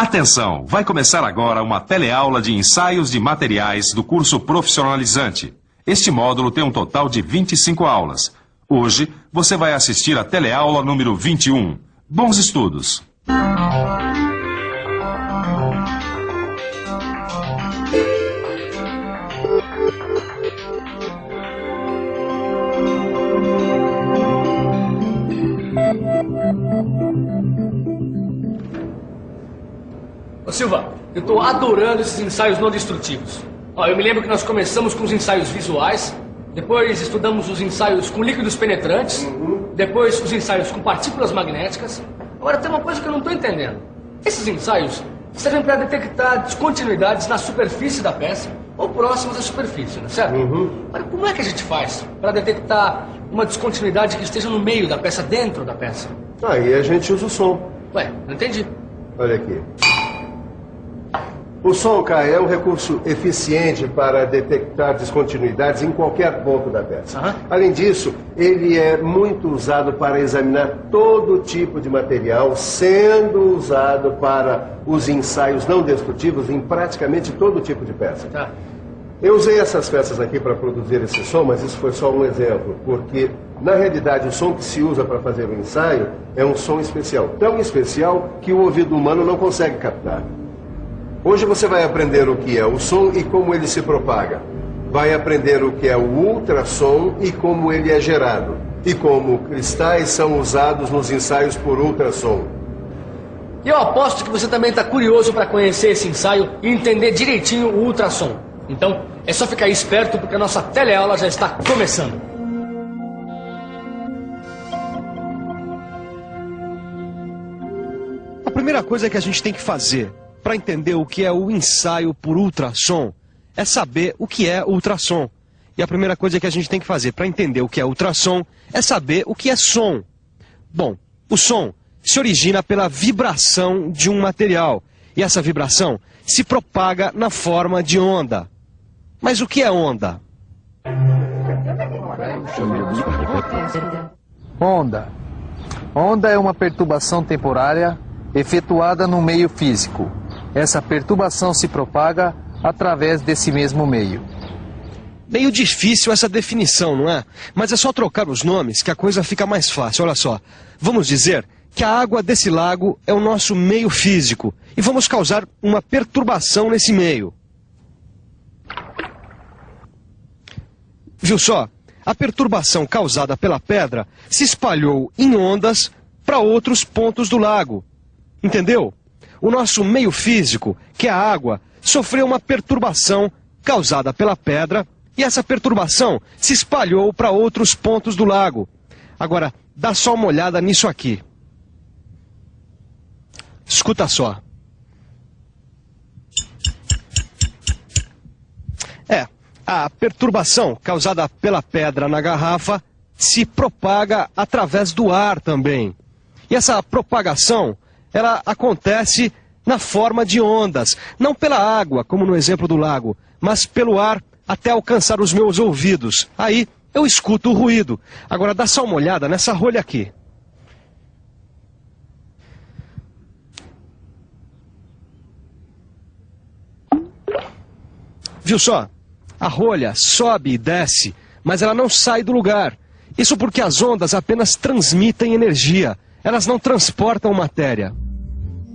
Atenção, vai começar agora uma teleaula de ensaios de materiais do curso profissionalizante. Este módulo tem um total de 25 aulas. Hoje, você vai assistir a teleaula número 21. Bons estudos! Ô Silva, eu tô adorando esses ensaios não destrutivos. Ó, eu me lembro que nós começamos com os ensaios visuais, depois estudamos os ensaios com líquidos penetrantes, depois os ensaios com partículas magnéticas. Agora tem uma coisa que eu não estou entendendo. Esses ensaios servem para detectar descontinuidades na superfície da peça ou próximas à superfície, não é certo? Agora, como é que a gente faz para detectar uma descontinuidade que esteja no meio da peça, dentro da peça? Aí a gente usa o som. Ué, não entendi. Olha aqui. O som, Kai, é um recurso eficiente para detectar descontinuidades em qualquer ponto da peça. Além disso, ele é muito usado para examinar todo tipo de material, sendo usado para os ensaios não destrutivos em praticamente todo tipo de peça. Eu usei essas peças aqui para produzir esse som, mas isso foi só um exemplo, porque, na realidade, o som que se usa para fazer o ensaio é um som especial, tão especial que o ouvido humano não consegue captar. Hoje você vai aprender o que é o som e como ele se propaga. Vai aprender o que é o ultrassom e como ele é gerado. E como cristais são usados nos ensaios por ultrassom. E eu aposto que você também está curioso para conhecer esse ensaio e entender direitinho o ultrassom. Então, é só ficar esperto porque a nossa teleaula já está começando. A primeira coisa que a gente tem que fazer para entender o que é o ensaio por ultrassom é saber o que é ultrassom. E a primeira coisa que a gente tem que fazer para entender o que é ultrassom é saber o que é som. Bom, o som se origina pela vibração de um material. E essa vibração se propaga na forma de onda. Mas o que é onda? Onda. Onda é uma perturbação temporária efetuada no meio físico. Essa perturbação se propaga através desse mesmo meio. Meio difícil essa definição, não é? Mas é só trocar os nomes que a coisa fica mais fácil. Olha só, vamos dizer que a água desse lago é o nosso meio físico e vamos causar uma perturbação nesse meio. Viu só? A perturbação causada pela pedra se espalhou em ondas para outros pontos do lago. Entendeu? O nosso meio físico, que é a água, sofreu uma perturbação causada pela pedra e essa perturbação se espalhou para outros pontos do lago. Agora, dá só uma olhada nisso aqui. Escuta só. A perturbação causada pela pedra na garrafa se propaga através do ar também. E essa propagação, ela acontece na forma de ondas, não pela água, como no exemplo do lago, mas pelo ar até alcançar os meus ouvidos. Aí eu escuto o ruído. Agora dá só uma olhada nessa rolha aqui. Viu só? A rolha sobe e desce, mas ela não sai do lugar. Isso porque as ondas apenas transmitem energia. Elas não transportam matéria.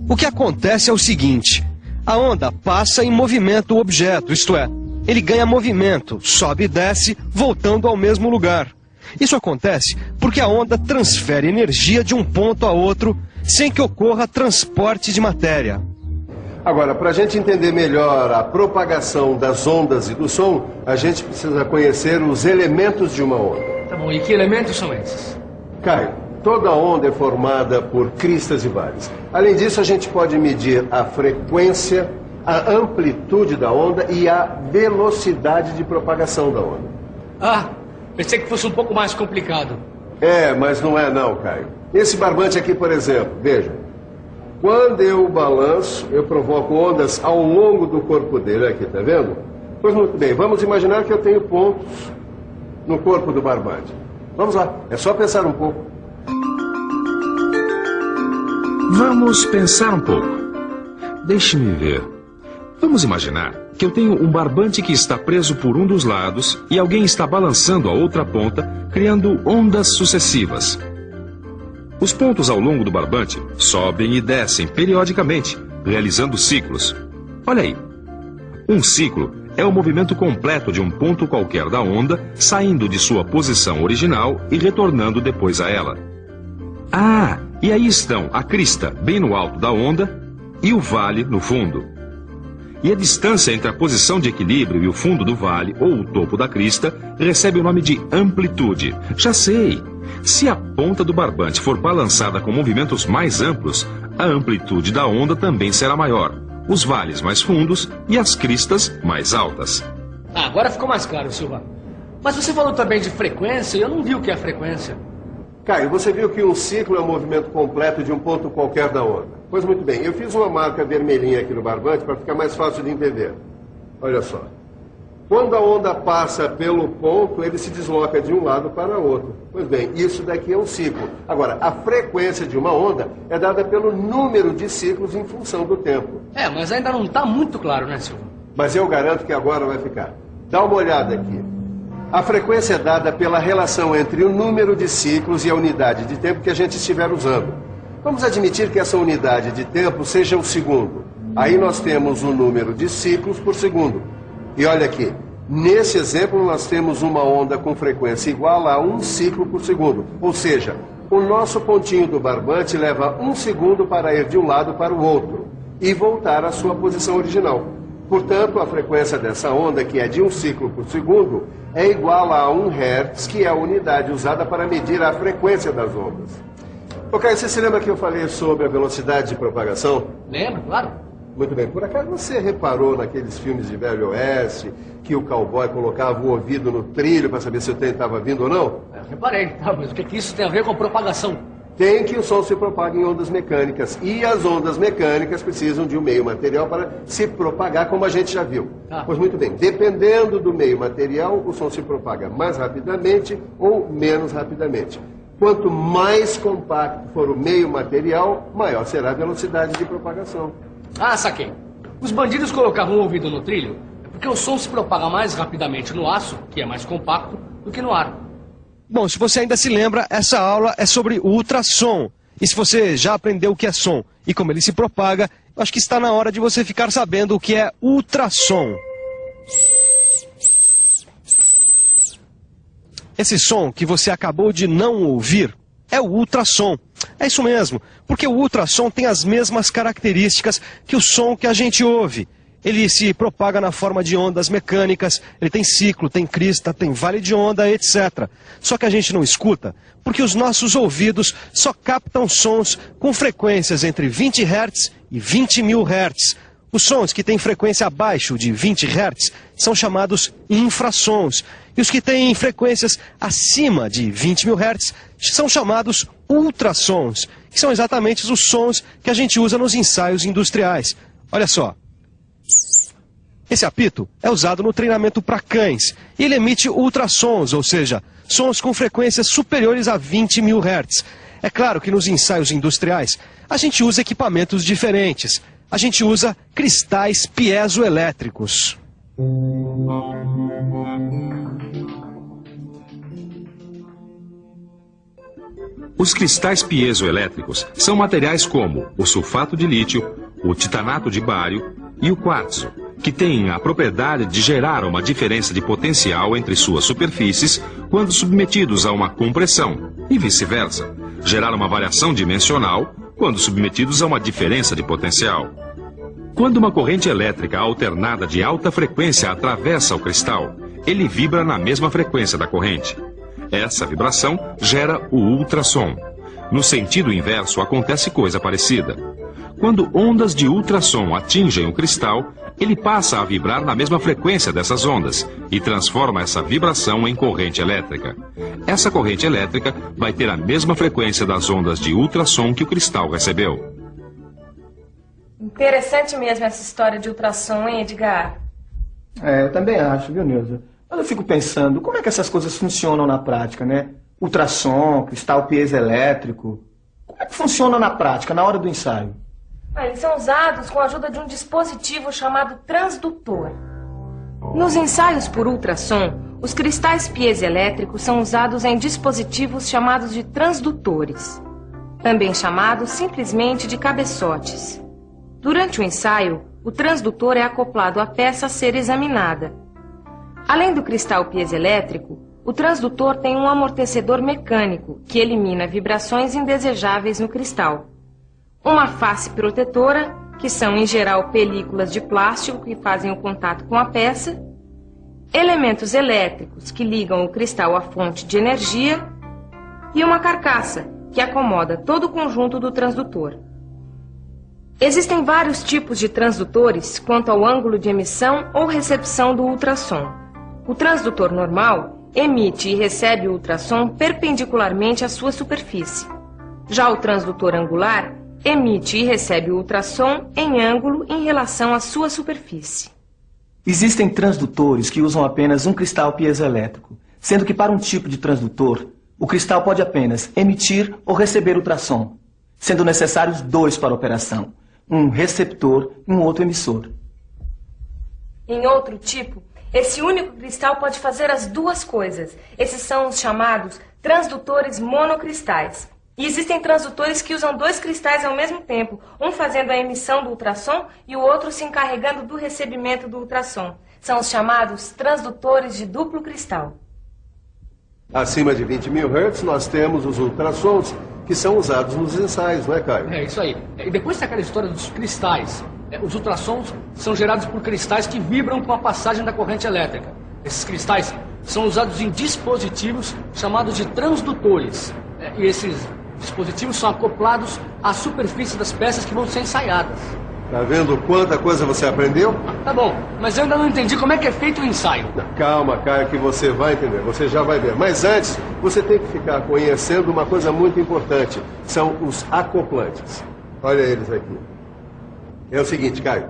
O que acontece é o seguinte: a onda passa em movimento o objeto, isto é, ele ganha movimento, sobe e desce, voltando ao mesmo lugar. Isso acontece porque a onda transfere energia de um ponto a outro, sem que ocorra transporte de matéria. Agora, para a gente entender melhor a propagação das ondas e do som, a gente precisa conhecer os elementos de uma onda. Tá bom, e que elementos são esses? Caio, toda onda é formada por cristas e vales. Além disso, a gente pode medir a frequência, a amplitude da onda e a velocidade de propagação da onda. Ah, pensei que fosse um pouco mais complicado. É, mas não é não, Caio. Esse barbante aqui, por exemplo, veja. Quando eu balanço, eu provoco ondas ao longo do corpo dele. Aqui, tá vendo? Pois muito bem, vamos imaginar que eu tenho pontos no corpo do barbante. Vamos lá, é só pensar um pouco. Vamos pensar um pouco. Deixe-me ver. Vamos imaginar que eu tenho um barbante que está preso por um dos lados e alguém está balançando a outra ponta, criando ondas sucessivas. Os pontos ao longo do barbante sobem e descem periodicamente, realizando ciclos. Olha aí. Um ciclo é o movimento completo de um ponto qualquer da onda, saindo de sua posição original e retornando depois a ela. Ah, e aí estão a crista bem no alto da onda e o vale no fundo. E a distância entre a posição de equilíbrio e o fundo do vale, ou o topo da crista, recebe o nome de amplitude. Já sei! Se a ponta do barbante for balançada com movimentos mais amplos, a amplitude da onda também será maior, os vales mais fundos e as cristas mais altas. Ah, agora ficou mais claro, Silva. Mas você falou também de frequência e eu não vi o que é frequência. Caio, você viu que um ciclo é o movimento completo de um ponto qualquer da onda. Pois muito bem, eu fiz uma marca vermelhinha aqui no barbante para ficar mais fácil de entender. Olha só. Quando a onda passa pelo ponto, ele se desloca de um lado para outro. Pois bem, isso daqui é um ciclo. Agora, a frequência de uma onda é dada pelo número de ciclos em função do tempo. É, mas ainda não está muito claro, né, Silva? Mas eu garanto que agora vai ficar. Dá uma olhada aqui. A frequência é dada pela relação entre o número de ciclos e a unidade de tempo que a gente estiver usando. Vamos admitir que essa unidade de tempo seja o segundo. Aí nós temos o número de ciclos por segundo. E olha aqui, nesse exemplo nós temos uma onda com frequência igual a 1 ciclo por segundo. Ou seja, o nosso pontinho do barbante leva 1 segundo para ir de um lado para o outro e voltar à sua posição original. Portanto, a frequência dessa onda, que é de 1 ciclo por segundo, é igual a 1 Hz, que é a unidade usada para medir a frequência das ondas. Ok, você se lembra que eu falei sobre a velocidade de propagação? Lembro, claro. Muito bem. Por acaso você reparou naqueles filmes de Velho Oeste que o cowboy colocava o ouvido no trilho para saber se o trem estava vindo ou não? Reparei, mas o que isso tem a ver com propagação? Tem que o som se propaga em ondas mecânicas. E as ondas mecânicas precisam de um meio material para se propagar, como a gente já viu. Pois muito bem, dependendo do meio material, o som se propaga mais rapidamente ou menos rapidamente. Quanto mais compacto for o meio material, maior será a velocidade de propagação. Ah, saquei. Os bandidos colocavam o ouvido no trilho porque o som se propaga mais rapidamente no aço, que é mais compacto, do que no ar. Bom, se você ainda se lembra, essa aula é sobre o ultrassom. E se você já aprendeu o que é som e como ele se propaga, eu acho que está na hora de você ficar sabendo o que é ultrassom. Esse som que você acabou de não ouvir é o ultrassom. É isso mesmo, porque o ultrassom tem as mesmas características que o som que a gente ouve. Ele se propaga na forma de ondas mecânicas, ele tem ciclo, tem crista, tem vale de onda, etc. Só que a gente não escuta, porque os nossos ouvidos só captam sons com frequências entre 20 Hz e 20.000 Hz. Os sons que têm frequência abaixo de 20 Hz são chamados infrassons. E os que têm frequências acima de 20.000 Hz são chamados ultrassons, que são exatamente os sons que a gente usa nos ensaios industriais. Olha só. Esse apito é usado no treinamento para cães e ele emite ultrassons, ou seja, sons com frequências superiores a 20.000 Hz. É claro que nos ensaios industriais a gente usa equipamentos diferentes. A gente usa cristais piezoelétricos. Os cristais piezoelétricos são materiais como o sulfato de lítio, o titanato de bário e o quartzo, que têm a propriedade de gerar uma diferença de potencial entre suas superfícies quando submetidos a uma compressão, e vice-versa, gerar uma variação dimensional quando submetidos a uma diferença de potencial. Quando uma corrente elétrica alternada de alta frequência atravessa o cristal, ele vibra na mesma frequência da corrente. Essa vibração gera o ultrassom. No sentido inverso, acontece coisa parecida. Quando ondas de ultrassom atingem o cristal, ele passa a vibrar na mesma frequência dessas ondas e transforma essa vibração em corrente elétrica. Essa corrente elétrica vai ter a mesma frequência das ondas de ultrassom que o cristal recebeu. Interessante mesmo essa história de ultrassom, hein, Edgar? Eu também acho, viu, Nilza? Mas eu fico pensando, como é que essas coisas funcionam na prática, né? Ultrassom, cristal piezoelétrico. Como é que funciona na prática, na hora do ensaio? Eles são usados com a ajuda de um dispositivo chamado transdutor. Nos ensaios por ultrassom, os cristais piezoelétricos são usados em dispositivos chamados de transdutores, também chamados simplesmente de cabeçotes. Durante o ensaio, o transdutor é acoplado à peça a ser examinada. Além do cristal piezoelétrico, o transdutor tem um amortecedor mecânico que elimina vibrações indesejáveis no cristal. Uma face protetora, que são em geral películas de plástico que fazem o contato com a peça, elementos elétricos que ligam o cristal à fonte de energia e uma carcaça que acomoda todo o conjunto do transdutor. Existem vários tipos de transdutores quanto ao ângulo de emissão ou recepção do ultrassom. O transdutor normal emite e recebe o ultrassom perpendicularmente à sua superfície. Já o transdutor angular emite e recebe o ultrassom em ângulo em relação à sua superfície. Existem transdutores que usam apenas um cristal piezoelétrico, sendo que para um tipo de transdutor, o cristal pode apenas emitir ou receber ultrassom, sendo necessários dois para a operação, um receptor e um outro emissor. Em outro tipo, esse único cristal pode fazer as duas coisas. Esses são os chamados transdutores monocristais. E existem transdutores que usam dois cristais ao mesmo tempo, um fazendo a emissão do ultrassom e o outro se encarregando do recebimento do ultrassom. São os chamados transdutores de duplo cristal. Acima de 20.000 Hz, nós temos os ultrassons, que são usados nos ensaios, não é, Caio? É isso aí. E depois tem aquela história dos cristais. Os ultrassons são gerados por cristais que vibram com a passagem da corrente elétrica. Esses cristais são usados em dispositivos chamados de transdutores. E esses dispositivos são acoplados à superfície das peças que vão ser ensaiadas. Tá vendo quanta coisa você aprendeu? Tá bom, mas eu ainda não entendi como é que é feito o ensaio. Calma, Caio, que você vai entender, você já vai ver. Mas antes, você tem que ficar conhecendo uma coisa muito importante. São os acoplantes. Olha eles aqui. É o seguinte, Caio.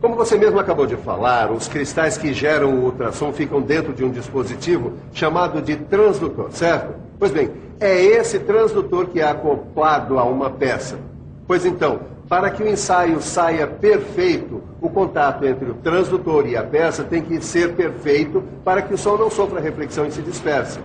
Como você mesmo acabou de falar, os cristais que geram o ultrassom ficam dentro de um dispositivo chamado de transdutor, certo? Pois bem, é esse transdutor que é acoplado a uma peça. Pois então, para que o ensaio saia perfeito, o contato entre o transdutor e a peça tem que ser perfeito para que o som não sofra reflexão e se disperse.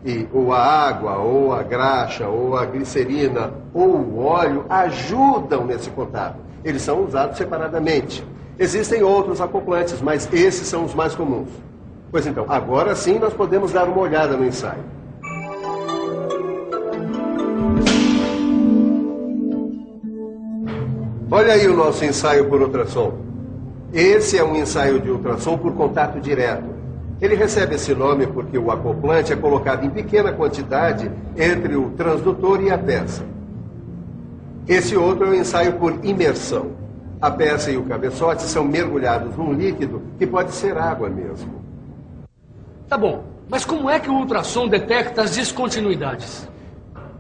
E ou a água, ou a graxa, ou a glicerina, ou o óleo ajudam nesse contato. Eles são usados separadamente. Existem outros acoplantes, mas esses são os mais comuns. Pois então, agora sim nós podemos dar uma olhada no ensaio. Olha aí o nosso ensaio por ultrassom. Esse é um ensaio de ultrassom por contato direto. Ele recebe esse nome porque o acoplante é colocado em pequena quantidade entre o transdutor e a peça. Esse outro é o ensaio por imersão. A peça e o cabeçote são mergulhados num líquido que pode ser água mesmo. Tá bom, mas como é que o ultrassom detecta as descontinuidades?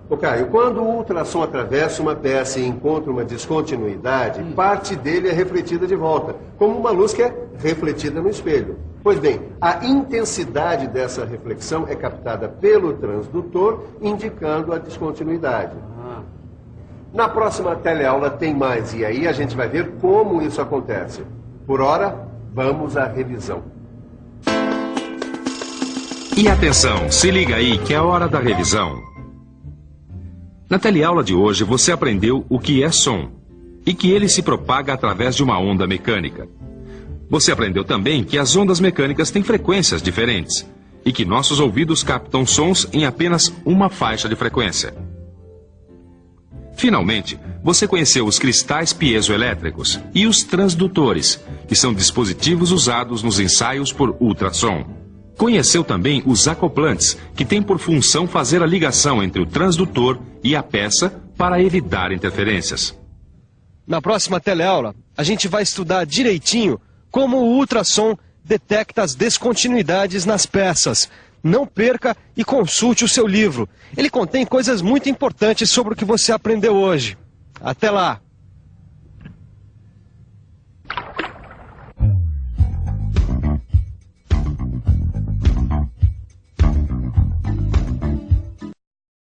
Ô Caio, quando o ultrassom atravessa uma peça e encontra uma descontinuidade, parte dele é refletida de volta, como uma luz que é refletida no espelho. Pois bem, a intensidade dessa reflexão é captada pelo transdutor, indicando a descontinuidade. Na próxima teleaula tem mais, e aí a gente vai ver como isso acontece. Por hora, vamos à revisão. E atenção, se liga aí que é a hora da revisão. Na teleaula de hoje você aprendeu o que é som e que ele se propaga através de uma onda mecânica. Você aprendeu também que as ondas mecânicas têm frequências diferentes e que nossos ouvidos captam sons em apenas uma faixa de frequência. Finalmente, você conheceu os cristais piezoelétricos e os transdutores, que são dispositivos usados nos ensaios por ultrassom. Conheceu também os acoplantes, que têm por função fazer a ligação entre o transdutor e a peça para evitar interferências. Na próxima teleaula, a gente vai estudar direitinho como o ultrassom detecta as descontinuidades nas peças. Não perca e consulte o seu livro. Ele contém coisas muito importantes sobre o que você aprendeu hoje. Até lá!